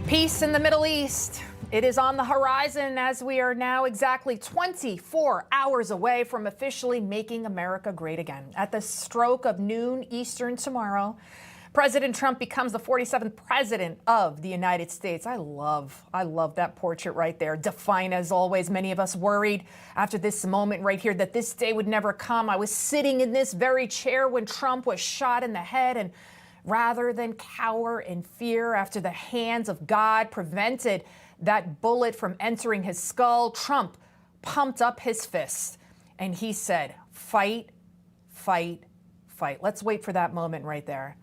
Peace in the Middle East. It is on the horizon as we are now exactly 24 hours away from officially making America great again. At the stroke of noon Eastern tomorrow, President Trump becomes the 47th president of the United States. I love that portrait right there. Defiant as always. Many of us worried after this moment right here that this day would never come. I was sitting in this very chair when Trump was shot in the head, and rather than cower in fear after the hands of God prevented that bullet from entering his skull, Trump pumped up his fist and he said, "Fight, fight, fight." Let's wait for that moment right there.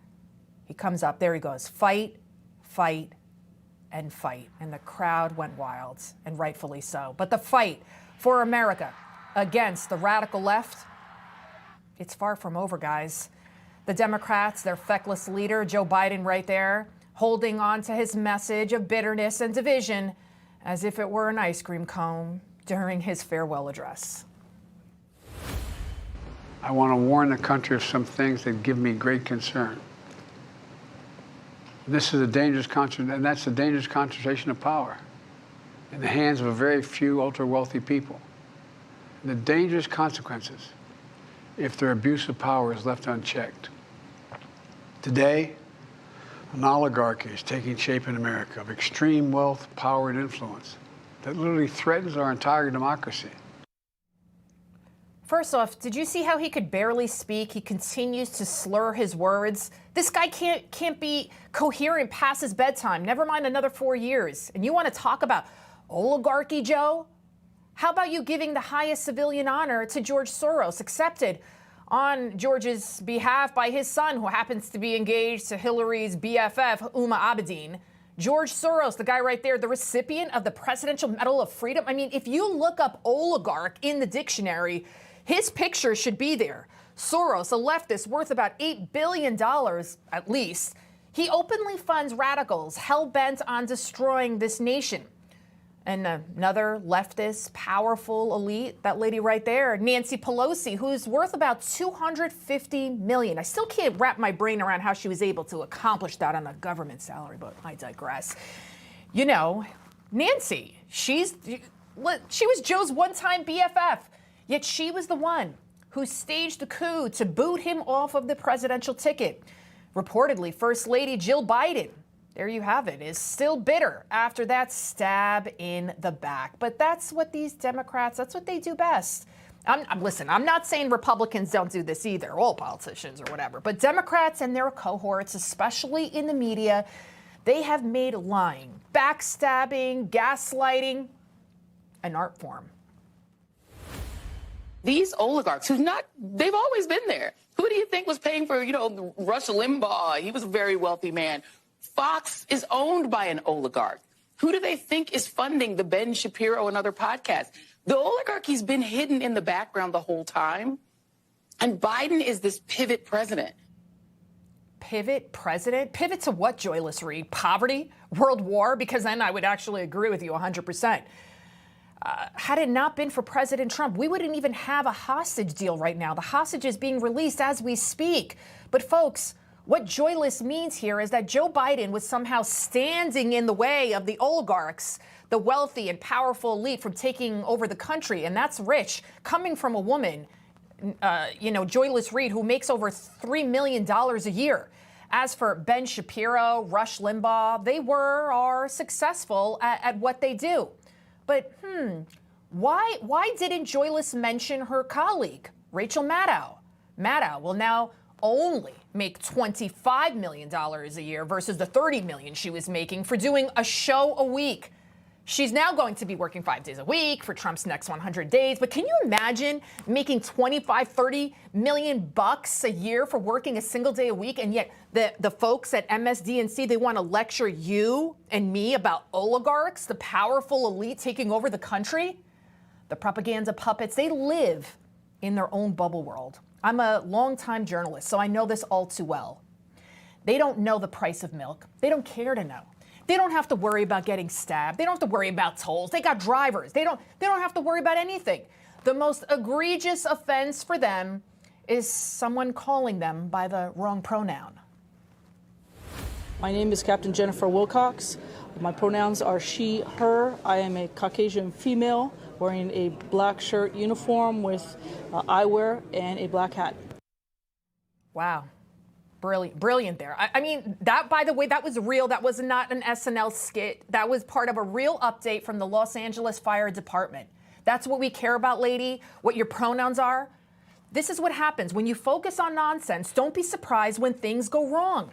He comes up, there he goes, "Fight, fight, and fight." And the crowd went wild, and rightfully so. But the fight for America against the radical left, it's far from over, guys. The Democrats, their feckless leader, Joe Biden right there, holding on to his message of bitterness and division as if it were an ice cream cone during his farewell address. I want to warn the country of some things that give me great concern. This is a dangerous concentration, and that's a dangerous concentration of power in the hands of a very few ultra-wealthy people. And the dangerous consequences if their abuse of power is left unchecked. Today, an oligarchy is taking shape in America of extreme wealth, power, and influence that literally threatens our entire democracy. First off, did you see how he could barely speak? He continues to slur his words. This guy can't be coherent past his bedtime, never mind another 4 years. And you want to talk about oligarchy, Joe? How about you giving the highest civilian honor to George Soros, accepted on George's behalf by his son, who happens to be engaged to Hillary's BFF, Huma Abedin. George Soros, the guy right there, the recipient of the Presidential Medal of Freedom. I mean, if you look up oligarch in the dictionary, his picture should be there. Soros, a leftist worth about $8 billion at least. He openly funds radicals hell-bent on destroying this nation. And another leftist, powerful elite, that lady right there, Nancy Pelosi, who's worth about $250 million. I still can't wrap my brain around how she was able to accomplish that on a government salary, but I digress. You know, Nancy, she was Joe's one-time BFF, yet she was the one who staged the coup to boot him off of the presidential ticket. Reportedly, First Lady Jill Biden, there you have it, is still bitter after that stab in the back. But that's what these Democrats, that's what they do best. Listen, I'm not saying Republicans don't do this either, all politicians or whatever, but Democrats and their cohorts, especially in the media, they have made lying, backstabbing, gaslighting an art form. These oligarchs they've always been there. Who do you think was paying for, Rush Limbaugh? He was a very wealthy man. Fox is owned by an oligarch. Who do they think is funding the Ben Shapiro and other podcasts? The oligarchy's been hidden in the background the whole time. And Biden is this pivot president. Pivot president? Pivot to what, Joyless Reed? Poverty? World war? Because then I would actually agree with you 100%. Had it not been for President Trump, we wouldn't even have a hostage deal right now. The hostage is being released as we speak. But folks, what joyless means here is that Joe Biden was somehow standing in the way of the oligarchs, the wealthy and powerful elite, from taking over the country. And that's rich, coming from a woman, Joyless Reed, who makes over $3 million a year. As for Ben Shapiro, Rush Limbaugh, they are successful at what they do. But why didn't Joyless mention her colleague, Rachel Maddow? Maddow will now only make $25 million a year versus the $30 million she was making for doing a show a week. She's now going to be working 5 days a week for Trump's next 100 days. But can you imagine making $25-30 million bucks a year for working a single day a week? And yet the folks at MSDNC, they want to lecture you and me about oligarchs, the powerful elite taking over the country? The propaganda puppets, they live in their own bubble world. I'm a longtime journalist, so I know this all too well. They don't know the price of milk. They don't care to know. They don't have to worry about getting stabbed. They don't have to worry about tolls. They got drivers. They don't have to worry about anything. The most egregious offense for them is someone calling them by the wrong pronoun. My name is Captain Jennifer Wilcox. My pronouns are she, her. I am a Caucasian female wearing a black shirt uniform with eyewear and a black hat. Wow. Brilliant there. I mean, that, by the way, that was real. That was not an SNL skit. That was part of a real update from the Los Angeles Fire Department. That's what we care about, lady, what your pronouns are. This is what happens. When you focus on nonsense, don't be surprised when things go wrong.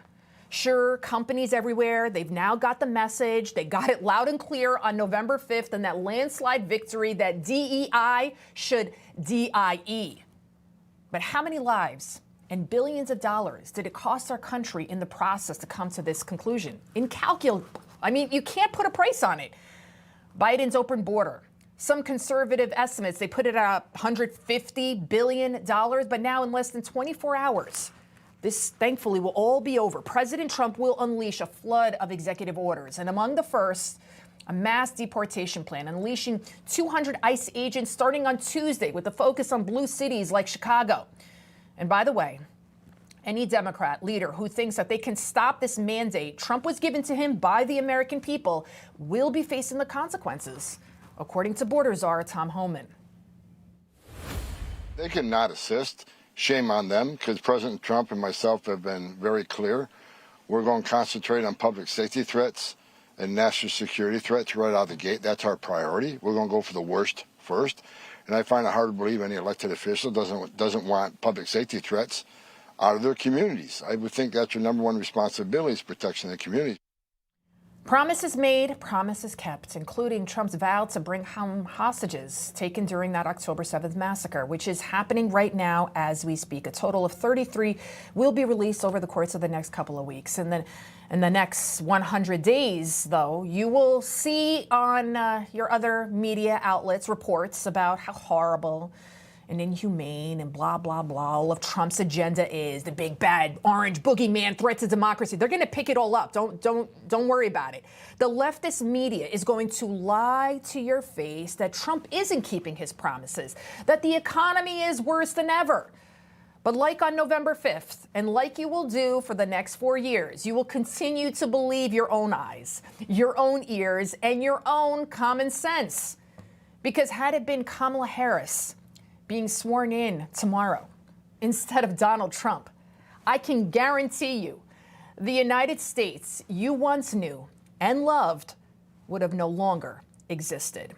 Sure, companies everywhere, they've now got the message. They got it loud and clear on November 5th and that landslide victory that DEI should DIE. But how many lives and billions of dollars did it cost our country in the process to come to this conclusion? Incalculable. I mean, you can't put a price on it. Biden's open border. Some conservative estimates, they put it at $150 billion, but now in less than 24 hours, this thankfully will all be over. President Trump will unleash a flood of executive orders, and among the first, a mass deportation plan, unleashing 200 ICE agents starting on Tuesday with a focus on blue cities like Chicago. And by the way, any Democrat leader who thinks that they can stop this mandate Trump was given to him by the American people will be facing the consequences, according to border czar Tom Homan. They cannot assist. Shame on them, because President Trump and myself have been very clear. We're going to concentrate on public safety threats and national security threats right out of the gate. That's our priority. We're going to go for the worst first. And I find it hard to believe any elected official doesn't want public safety threats out of their communities. I would think that's your number one responsibility, is protection of the community. Promises made, promises kept, including Trump's vow to bring home hostages taken during that October 7th massacre, which is happening right now as we speak. A total of 33 will be released over the course of the next couple of weeks. And then in the next 100 days, though, you will see on your other media outlets reports about how horrible and inhumane and blah, blah, blah, all of Trump's agenda is, the big bad orange boogeyman threat to democracy. They're going to pick it all up. Don't worry about it. The leftist media is going to lie to your face that Trump isn't keeping his promises, that the economy is worse than ever. But like on November 5th, and like you will do for the next 4 years, you will continue to believe your own eyes, your own ears, and your own common sense. Because had it been Kamala Harris being sworn in tomorrow instead of Donald Trump, I can guarantee you the United States you once knew and loved would have no longer existed.